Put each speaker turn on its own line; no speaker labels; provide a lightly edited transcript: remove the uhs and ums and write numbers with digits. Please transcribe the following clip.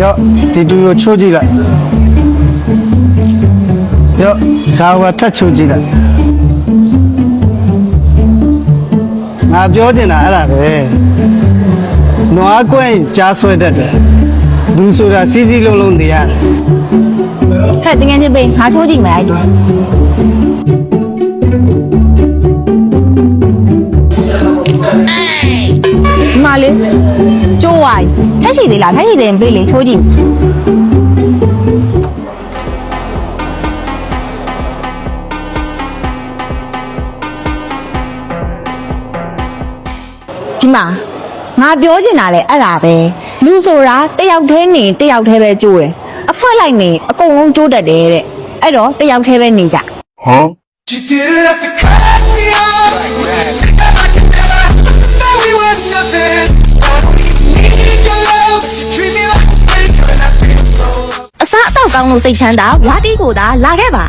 ရော့ဒီတူကိုချိုးကြည့်လိုက်ရော့ဒါကထပ်ချိုးကြည့်လိုက်ငါပြောချင်တာအဲ့ဒါပဲနွားကွင်းကြားဆွဲတတ်တယ်လူဆိုတာစီးစီးလုံးလုံးနေရတယ်
ဟဲ့တကယ်ချင်းပေးငါချိုးကြည့်မယ်အဲ့တူဒီမှာလေကျိုးဝိုင်းထက်ရှိသေးလားထက်ရှိသေးရင်ပေးလေချိုးကြည့်ဒီမှာငါပြောချင်တာလေအဲ့ဒါပဲလူဆိုတာတယောက်တည်းနေတယောက်တည်းပဲကျိုးတယ်အဖွဲ့လိုက်နေအကုန်လုံးကျိုးတတ်တယ်တဲ့အဲ့တော့တယောက်တည်းပဲနေကြ
ဟမ်
You didn't have to cut me off. I can never know we were nothing. I don't even need your love. You treat me like a stranger and I feel so lost.
အစားအသောက်ကောင်းလို့စိတ်ချမ်းသာဝါတီကိုသာလာခဲ့ပါ